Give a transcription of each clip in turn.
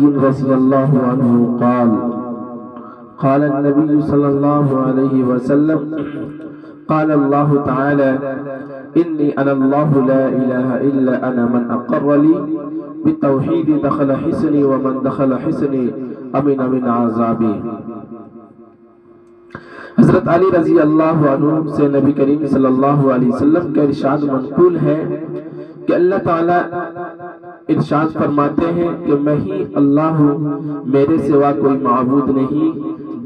رضي الله عنه قال قال النبي صلى الله عليه وسلم قال الله تعالى إني أنا الله لا إله إلا أنا من أقر لي بالتوحيد دخل حسني ومن دخل حسني أمن من عذابي۔ حضرت علی رضی اللہ عنہ سے نبی کریم صلی اللہ علیہ وسلم کا ارشاد منقول ہے کہ اللہ تعالیٰ ارشاد فرماتے ہیں کہ میں ہی اللہ ہوں، میرے سوا کوئی معبود نہیں،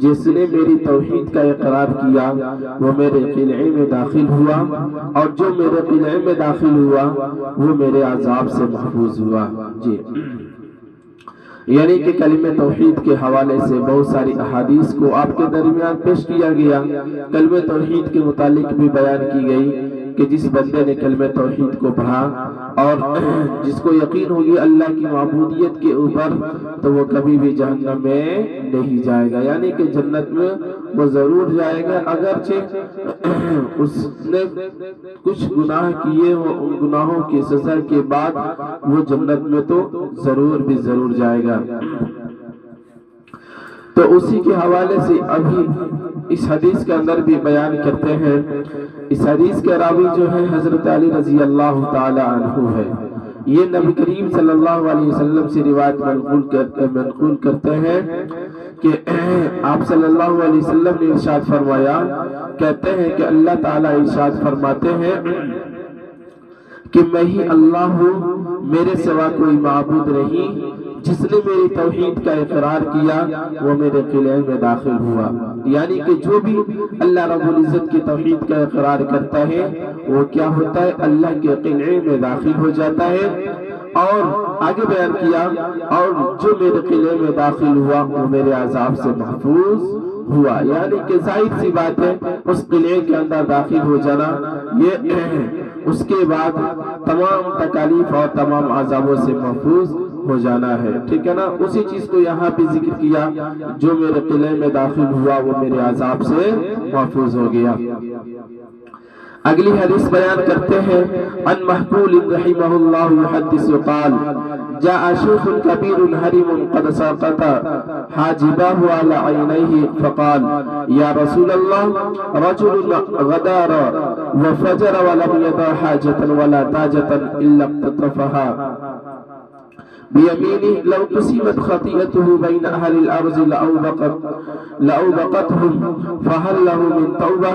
جس نے میری توحید کا اقرار کیا وہ میرے قلعے میں داخل ہوا، اور جو میرے قلعے میں داخل ہوا وہ میرے عذاب سے محفوظ ہوا۔ جی، یعنی کہ کلمہ توحید کے حوالے سے بہت ساری احادیث کو آپ کے درمیان پیش کیا گیا۔ کلمہ توحید کے متعلق بھی بیان کی گئی کہ جس بندے نے کلمہ توحید کو پڑھا اور جس کو یقین ہوگی اللہ کی معبودیت کے اوپر، تو وہ کبھی بھی جہنم میں نہیں جائے گا، یعنی کہ جنت میں وہ ضرور جائے گا، اگرچہ اس نے کچھ گناہ کیے ہو، ان گناہوں کی سزا کے بعد وہ جنت میں تو ضرور بھی ضرور جائے گا۔ تو اسی کے حوالے سے ابھی اس حدیث کے اندر بھی بیان کرتے ہیں۔ اس حدیث کے راوی جو ہے حضرت علی رضی اللہ تعالی عنہ ہے، یہ نبی کریم صلی اللہ علیہ وسلم سے روایت منقول کرتے ہیں کہ آپ صلی اللہ علیہ وسلم نے ارشاد فرمایا، کہتے ہیں کہ اللہ تعالی ارشاد فرماتے ہیں کہ میں ہی اللہ ہوں، میرے سوا کوئی معبود نہیں، جس نے میری توحید کا اقرار کیا وہ میرے قلعے میں داخل ہوا۔ یعنی کہ جو بھی اللہ رب العزت کی توحید کا اقرار کرتا ہے وہ کیا ہوتا ہے، اللہ کے قلعے میں داخل ہو جاتا ہے۔ اور آگے بیان کیا، اور جو میرے قلعے میں داخل ہوا وہ میرے عذاب سے محفوظ ہوا، یعنی کہ ظاہر سی بات ہے اس قلعے کے اندر داخل ہو جانا، یہ اس کے بعد تمام تکالیف اور تمام عذابوں سے محفوظ ہو جانا ہے، ٹھیک ہے نا۔ اسی چیز کو یہاں پہ ذکر کیا، جو میرے قلعے میں داخل ہوا وہ میرے عذاب سے محفوظ ہو گیا۔ اگلی حدیث بیان کرتے ہیں، عن محبول رحمہ اللہ يحدث قال جاء شيخ كبير هرم قد سقط حاجباه على عينيه فقال يا رسول الله رجل غدار وفجر ولم يدع حاجة ولا تاجة إلا اقتطفها بيمينه لو قسمت خطيئته بين أهل الأرض لأوبقتهم فهل له من توبة؟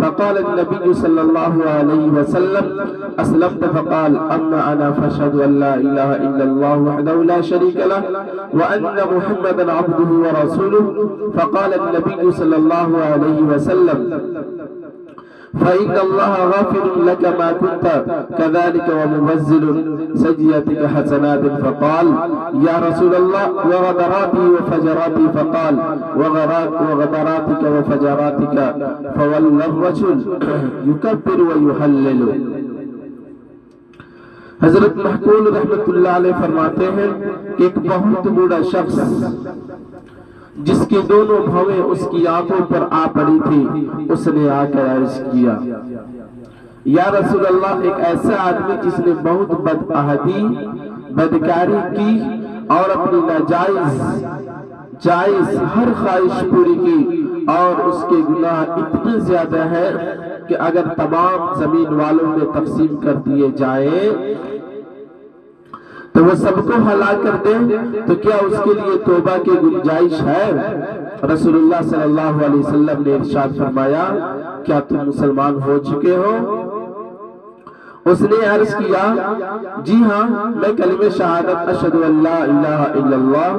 فقال النبي صلى الله عليه وسلم أسلمت؟ فقال أما أنا فاشهد أن لا إله إلا الله وحده لا شريك له وأن محمدا عبده ورسوله فقال النبي صلى الله عليه وسلم فإن الله غافر لك ما كنت كذلك ومبذل سيئاتك حسنات فقال يا رسول الله وغدراتي وفجراتي فقال وغدراتك وفجراتك فولى الرجل يكبر ويهلل۔ حضرت محبول رحمت اللہ علیہ فرماتے ہیں کہ ایک بہت بڑا شخص جس کی دونوں بھویں اس کی آنکھوں پر آ پڑی تھی، اس نے آ کر عرض کیا یا رسول اللہ، ایک ایسا آدمی جس نے بہت بدعہدی بدکاری کی اور اپنی جائز ہر خواہش پوری کی، اور اس کے گناہ اتنے زیادہ ہے کہ اگر تمام زمین والوں میں تقسیم کر دیے جائیں تو وہ سب کو ہلاک کر دیں، تو کیا اس کے لیے توبہ کی گنجائش ہے؟ رسول اللہ صلی اللہ علیہ وسلم نے ارشاد فرمایا، کیا تم مسلمان ہو چکے ہو؟ اس نے عرض کیا، جی ہاں، میں کلمہ شہادت اشہد ان لا الہ الا اللہ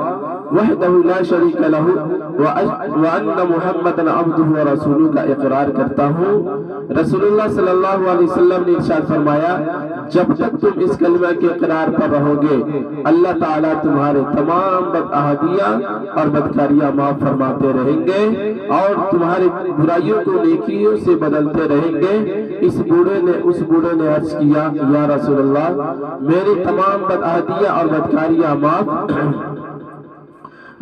وحدہ لا شریک لہ وان محمدا عبدہ ورسولہ کا اقرار کرتا ہوں۔ رسول اللہ صلی اللہ علیہ وسلم نے ارشاد فرمایا، جب تک تم اس کلمہ کے اقرار پر رہو گے اللہ تعالیٰ تمہارے تمام بدعہدیاں اور بدکاریاں معاف فرماتے رہیں گے اور تمہاری برائیوں کو نیکیوں سے بدلتے رہیں گے۔ اس بوڑھے نے عرض کیا، یا رسول اللہ، میری تمام بدعہدیاں اور بدکاریاں معاف؟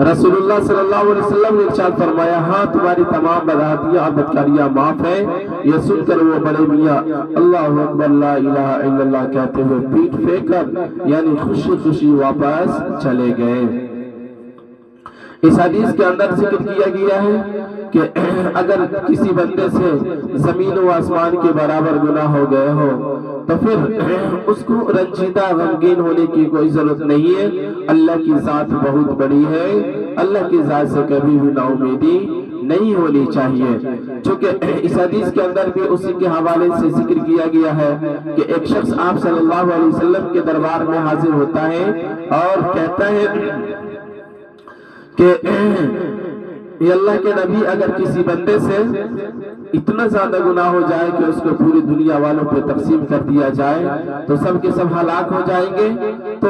رسول اللہ صلی اللہ علیہ وسلم نے ارشاد فرمایا، ہاں تمہاری تمام بدعہدیاں اور بدکاریاں معاف ہیں۔ یہ سن کر وہ بڑے میاں اللہ اکبر لا الہ الا اللہ کہتے ہوئے پیٹھ پھینک کر یعنی خوشی خوشی واپس چلے گئے۔ اس حدیث کے اندر ذکر کیا گیا ہے کہ اگر کسی بندے سے زمین و آسمان کے برابر گناہ ہو گئے ہو تو پھر اس کو رنجیدہ غمگین ہونے کی کوئی ضرورت نہیں ہے۔ اللہ کی ذات بہت بڑی ہے، اللہ کی ذات سے کبھی بھی نا امیدی نہیں ہونی چاہیے۔ چونکہ اس حدیث کے اندر بھی اسی کے حوالے سے ذکر کیا گیا ہے کہ ایک شخص آپ صلی اللہ علیہ وسلم کے دربار میں حاضر ہوتا ہے اور کہتا ہے کہ یہ اللہ کے نبی، اگر کسی بندے سے اتنا زیادہ گناہ ہو جائے کہ اس کو پوری دنیا والوں پہ تقسیم کر دیا جائے تو سب کے سب ہلاک ہو جائیں گے، تو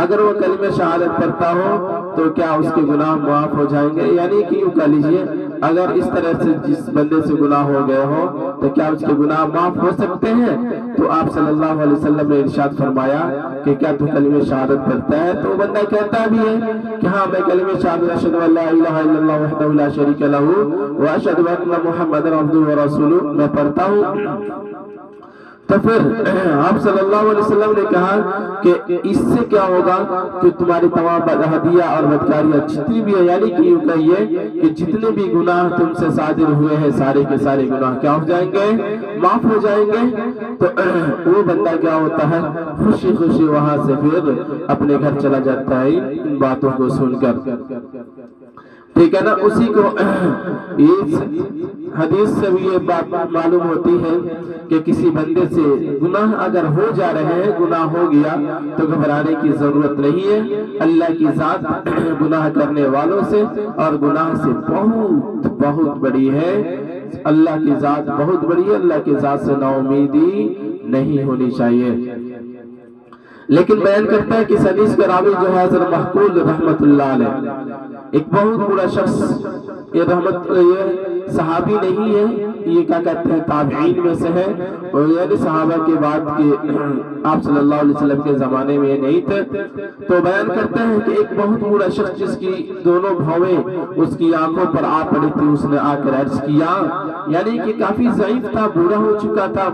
اگر وہ کلمہ شہادت پڑھتا ہو تو کیا اس کے گناہ معاف ہو جائیں گے؟ یعنی کہ یوں کہہ لیجئے، اگر اس طرح سے جس بندے سے گناہ ہو گئے ہو تو کیا اس کے گناہ معاف ہو سکتے ہیں؟ تو آپ صلی اللہ علیہ وسلم نے ارشاد فرمایا کہ کیا تو کلمہ شہادت پڑھتا ہے؟ تو وہ بندہ کہتا بھی ہے کہ ہاں میں کلمہ شہادت اشہد ان لا الہ الا اللہ وحدہ لا شریک لہ واشہد ان محمد عبدہ ورسولہ میں پڑھتا ہوں۔ تو پھر آپ صلی اللہ علیہ وسلم نے کہا کہ اس سے کیا ہوگا کہ تمہاری تمام بدہدیہ اور بدکاریاں جتنی بھی ہیں، یعنی کہ یوں کہیے کہ جتنے بھی گناہ تم سے صادر ہوئے ہیں سارے کے سارے گناہ کیا ہو جائیں گے؟ معاف ہو جائیں گے۔ تو وہ بندہ کیا ہوتا ہے؟ خوشی خوشی وہاں سے پھر اپنے گھر چلا جاتا ہے ان باتوں کو سن کر، ٹھیک ہے نا۔ اسی کو اس حدیث سے بھی یہ بات معلوم ہوتی ہے کہ کسی بندے سے گناہ اگر ہو جا رہے ہیں، گناہ ہو گیا تو گھبرانے کی ضرورت نہیں ہے۔ اللہ کی ذات گناہ کرنے والوں سے اور گناہ سے بہت بہت بڑی ہے، اللہ کی ذات بہت بڑی ہے، اللہ کی ذات سے نا امیدی نہیں ہونی چاہیے۔ لیکن بیان کرتا ہے کہ اس حدیث کا راوی جو ہے حضرت محقول رحمت اللہ علیہ، ایک بہت بڑا شخص، یہ صحابی نہیں ہے، یہ کیا کہتے ہیں تابعین میں سے ہے، اور یعنی صحابہ کے بعد کے آپ صلی اللہ علیہ وسلم کے زمانے میں یہ نہیں تھے۔ تو بیان کرتے ہیں کہ ایک بہت بڑا شخص جس کی دونوں بھویں اس کی آنکھوں پر آ پڑی تھی، اس نے آ کر عرض کیا، یعنی کہ کافی ضعیف تھا، بوڑھا ہو چکا تھا،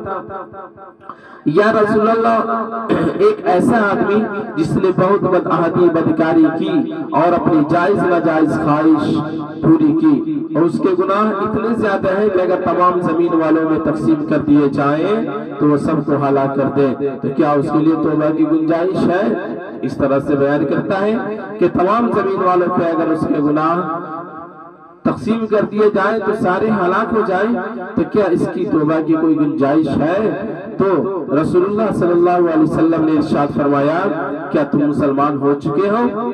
یا رسول اللہ ایک ایسا آدمی جس نے بہت بدعہدی بدکاری کی اور اپنی جائز ناجائز خواہش پوری کی، اور اس کے گناہ اتنے زیادہ ہیں کہ اگر تمام زمین والوں میں تقسیم کر دیے جائیں تو وہ سب کو ہلاک کر دیں، تو کیا اس کے لیے توبہ کی گنجائش ہے؟ اس طرح سے بیان کرتا ہے کہ تمام زمین والوں پہ اگر اس کے گناہ تقسیم کر دیے جائیں تو سارے ہلاک ہو جائیں، تو کیا اس کی توبہ کی کوئی گنجائش ہے؟ تو رسول اللہ صلی اللہ علیہ وسلم نے ارشاد فرمایا، کیا تم مسلمان ہو چکے ہو؟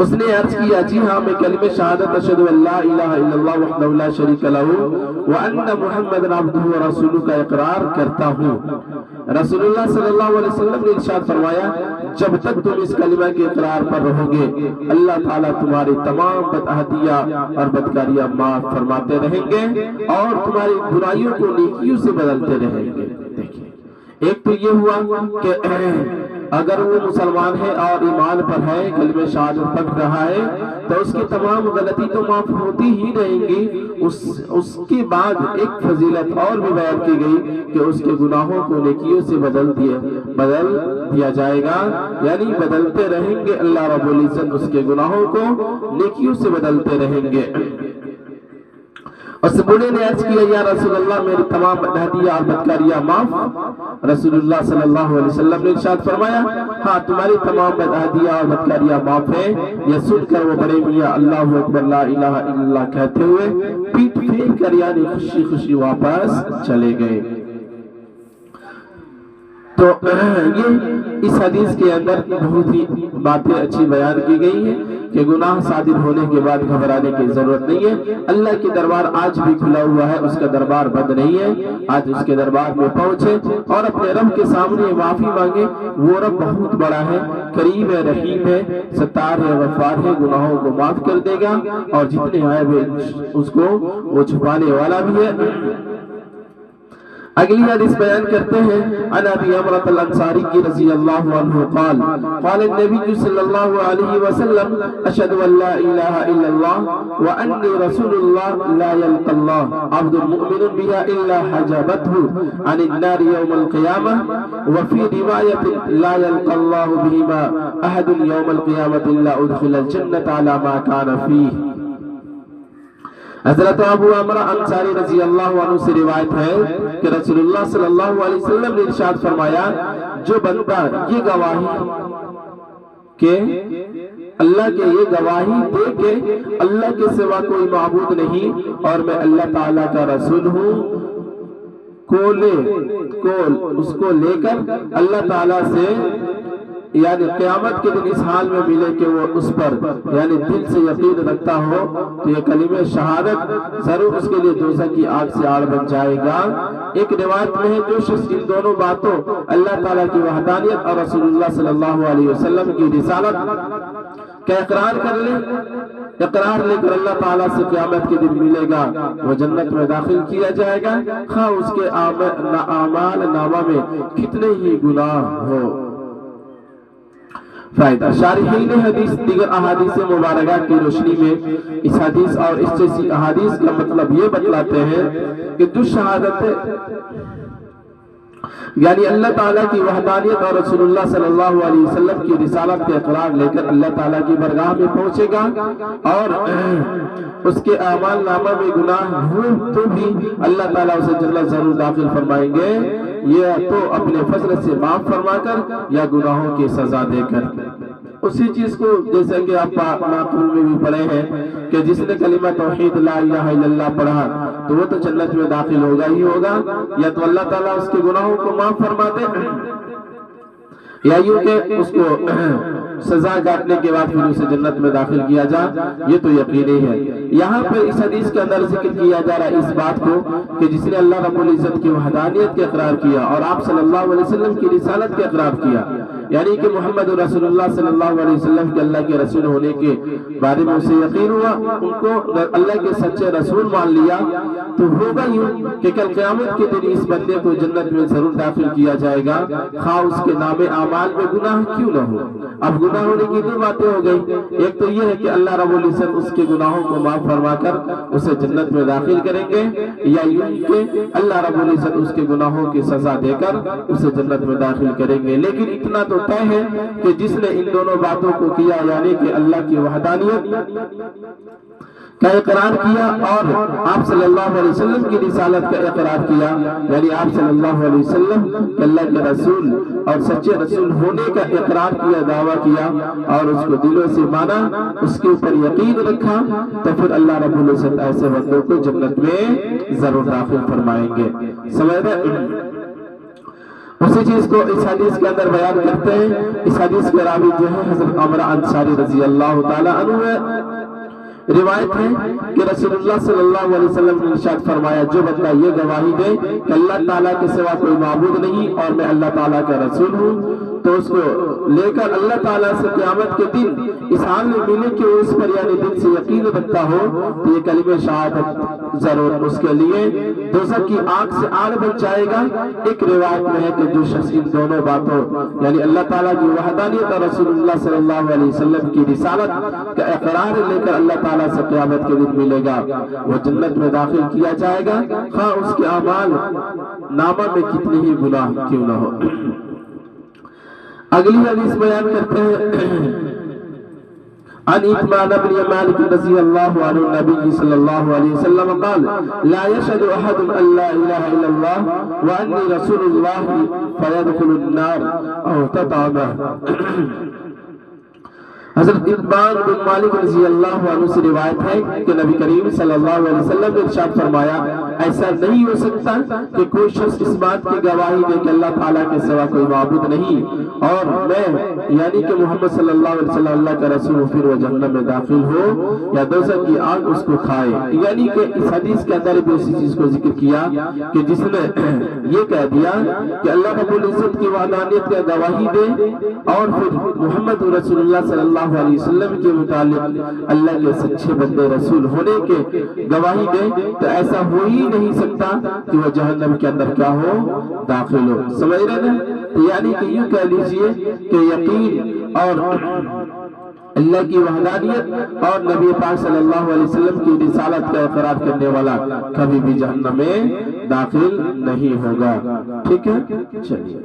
اس نے عرض کیا، جی ہاں میں کلمہ شہادت اشہد ان لا الہ الا اللہ وحدہ لا شریک لہ وان محمد عبدہ ورسولہ کا اقرار کرتا ہوں۔ رسول اللہ صلی اللہ علیہ وسلم نے ارشاد فرمایا، جب تک تم اس کلمہ کے اقرار پر رہو گے اللہ تعالیٰ تمہاری تمام بدعہدیاں اور بدکاریاں معاف فرماتے رہیں گے اور تمہاری برائیوں کو نیکیوں سے بدلتے رہیں گے۔ دیکھیں، ایک تو یہ ہوا کہ اگر وہ مسلمان ہے اور ایمان پر ہے، کلمہ شہادت پڑھ رہا ہے، تو اس کی تمام غلطی تو معاف ہوتی ہی رہیں گی۔ اس کے بعد ایک فضیلت اور بھی بیان کی گئی کہ اس کے گناہوں کو نیکیوں سے بدل دیا جائے گا، یعنی بدلتے رہیں گے، اللہ رب العزت اس کے گناہوں کو نیکیوں سے بدلتے رہیں گے۔ اس بوڑھے نے عرض کیا، یا رسول اللہ میری تمام بدعہدیاں اور بدکاریاں معاف۔ رسول اللہ صلی اللہ علیہ وسلم نے ارشاد فرمایا، ہاں تمہاری تمام بدعہدیاں اور بدکاریاں معاف ہیں۔ یہ سن کر وہ بڑے میاں اللہ اکبر لا الہ الا اللہ کہتے ہوئے پیٹ پھیر کر یعنی خوشی خوشی واپس چلے گئے۔ تو یہ اس حدیث کے اندر بہت ہی باتیں اچھی بیان کی گئی ہیں کہ گناہ صادر ہونے کے بعد گھبرانے کی ضرورت نہیں ہے۔ اللہ کے دربار آج بھی کھلا ہوا ہے، اس کا دربار بند نہیں ہے۔ آج اس کے دربار میں پہنچے اور اپنے رب کے سامنے معافی مانگے، وہ رب بہت بڑا ہے، کریم ہے، رحیم ہے، ستار ہے، غفار ہے، گناہوں کو معاف کر دے گا اور جتنے عیب ہیں اس کو وہ چھپانے والا بھی ہے۔ اگلی حدیث بیان کرتے ہیں عن ابی امرۃ الانصاری کی رضی اللہ عنہ قال قال النبی صلی اللہ علیہ وسلم اشهد ان لا الہ الا اللہ وانی رسول اللہ لا يلقى اللہ عبد مؤمن بها الا حجبته عن النار يوم القيامة وفي رواية لا يلقى الله بهما احد يوم القيامة الا ادخل الجنة على ما كان فيه۔ حضرت ابو عمرہ انصاری رضی اللہ عنہ سے روایت ہے کہ رسول اللہ صلی اللہ علیہ وسلم نے ارشاد فرمایا جو بندہ یہ گواہی کہ اللہ کے یہ گواہی دے کہ اللہ کے سوا کوئی معبود نہیں اور میں اللہ تعالیٰ کا رسول ہوں اس کو لے کر اللہ تعالیٰ سے یعنی قیامت کے دن اس حال میں ملے کہ وہ اس پر یعنی دل سے یقین رکھتا ہو تو یہ کلمہ شہادت ضرور اس کے لیے دوزخ کی آگ سے آڑ بن جائے گا۔ ایک روایت میں ہے جو شخص ان دونوں باتوں اللہ تعالیٰ کی وحدانیت اور رسول اللہ صلی اللہ علیہ وسلم کی رسالت کا اقرار کر لے کر اللہ تعالیٰ سے قیامت کے دن ملے گا وہ جنت میں داخل کیا جائے گا خواہ اس کے اعمال نامہ میں کتنے ہی گناہ ہو۔ فائدہ شارحین حدیث دیگر احادیث مبارکہ کی روشنی میں اس حدیث اور اس جیسی احادیث کا مطلب یہ بتلاتے ہیں کہ جو شہادت یعنی اللہ تعالیٰ کی وحدانیت اور رسول اللہ صلی اللہ علیہ وسلم کی رسالت کے اقرار لے کر اللہ تعالیٰ کی برگاہ میں پہنچے گا اور اس کے اعمال نامہ میں گناہ ہو تو بھی اللہ تعالیٰ اسے جنت ضرور داخل فرمائیں گے، یہ تو اپنے فضل سے معاف فرما کر یا گناہوں کی سزا دے کر۔ اسی چیز کو جیسا کہ آپ ناقل میں بھی پڑھے ہیں کہ جس نے کلمہ توحید لا الہ الا اللہ پڑھا تو وہ تو جنت میں داخل ہوگا ہی ہوگا، یا تو اللہ تعالیٰ اس کے گناہوں کو معاف فرما دے یا یوں کہ اس کو سزا کاٹنے کے بعد پھر اسے جنت میں داخل کیا جا، یہ تو یقینی ہے۔ یہاں پر اس حدیث کے اندر ذکر کیا جا رہا ہے اس بات کو کہ جس نے اللہ رب العزت کی وحدانیت کے اقرار کیا اور آپ صلی اللہ علیہ وسلم کی رسالت کے اقرار کیا، یعنی کہ محمد رسول اللہ صلی اللہ علیہ وسلم کے اللہ کے رسول ہونے کے بارے میں اسے یقین ہوا، ان کو اللہ کے سچے رسول مان لیا، تو ہوگا یوں کہ کل قیامت کے دن اس بندے کو جنت میں ضرور داخل کیا جائے گا خواہ اس کے نام اعمال میں گناہ کیوں نہ ہو۔ اب گناہ ہونے کی دو باتیں ہو گئی، ایک تو یہ ہے کہ اللہ رب العزت اس کے گناہوں کو معاف فرما کر اسے جنت میں داخل کریں گے، یا یوں کہ اللہ رب العزت اس کے گناہوں کی سزا دے کر اسے جنت میں داخل کریں گے۔ لیکن اتنا تو طے ہے کہ جس نے ان دونوں باتوں کو کیا یعنی کہ اللہ کی وحدانیت کا اقرار کیا اور آپ صلی اللہ علیہ وسلم کی رسالت کا اقرار کیا، یعنی آپ صلی اللہ علیہ وسلم کہ اللہ کے رسول اور سچے رسول ہونے کا اقرار کیا، دعویٰ کیا اور اس کو دلوں سے مانا، اس کے اوپر یقین رکھا، تو پھر اللہ رب العزت ایسے بندوں کو جنت میں ضرور داخل فرمائیں گے۔ سمجھ رہے؟ اسی چیز کو اس حدیث کے اندر بیان کرتے ہیں۔ اس حدیث کے راوی جو ہے حضرت عمرہ انصاری رضی اللہ تعالی عنہ ہے۔ روایت ہے کہ رسول اللہ صلی اللہ علیہ وسلم نے ارشاد فرمایا جو بندہ یہ گواہی دے کہ اللہ تعالیٰ کے سوا کوئی معبود نہیں اور میں اللہ تعالیٰ کا رسول ہوں، تو اس کو لے کر اللہ تعالیٰ سے قیامت کے دن اس حال میں ملے کہ وہ اس پر یعنی دل سے یقین رکھتا ہو تو یہ کلمہ شہادت ضرور اس کے لیے دوزخ کی آگ سے آڑ بن جائے گا۔ ایک روایت میں ہے کہ جو شخص ان دونوں باتوں یعنی اللہ تعالیٰ کی وحدانیت اور رسول اللہ صلی اللہ علیہ وسلم کی رسالت کا اقرار لے کر اللہ تعالیٰ سے قیامت کے دن ملے گا وہ جنت میں داخل کیا جائے گا خواہ اس کے اعمال نامہ میں کتنے ہی گناہ کیوں نہ ہو۔ اگلی حدیث بیان کرتے ہیں عن عثمان بن مالک رضی اللہ عنہ النبی صلی اللہ علیہ وسلم قال لا يشهد احد ان لا اله الا الله واني رسول الله فيدخل النار او تطعمه۔ حضرت عثمان بن مالک رضی اللہ عنہ سے روایت ہے کہ نبی کریم صلی اللہ علیہ وسلم نے ارشاد فرمایا ایسا نہیں ہو سکتا کہ کوئی شخص اس بات کی گواہی دے کہ اللہ تعالیٰ کے سوا کوئی معبود نہیں اور میں یعنی کہ محمد صلی اللہ علیہ وسلم اللہ کا رسول ہوں، پھر وہ جہنم میں داخل ہو یا دوزخ کی آگ اس کو کھائے۔ یعنی کہ اس حدیث کے اندر بھی اسی چیز کو ذکر کیا کہ جس نے یہ کہہ دیا کہ اللہ رب العزت کی وحدانیت کا گواہی دے اور پھر محمد رسول اللہ صلی اللہ اللہ علیہ وسلم کے متعلق اللہ کے سچے بندے رسول ہونے کے گواہی دے تو ایسا ہو ہی نہیں سکتا کہ وہ جہنم کے اندر کیا ہو داخل ہو. سمجھ رہے نا؟ یعنی کہ یوں کہہ لیجئے کہ یقین اور اللہ کی وحدانیت اور نبی پاک صلی اللہ علیہ وسلم کی رسالت کا اقرار کرنے والا کبھی بھی جہنم میں داخل نہیں ہوگا. ٹھیک ہے، چلیے.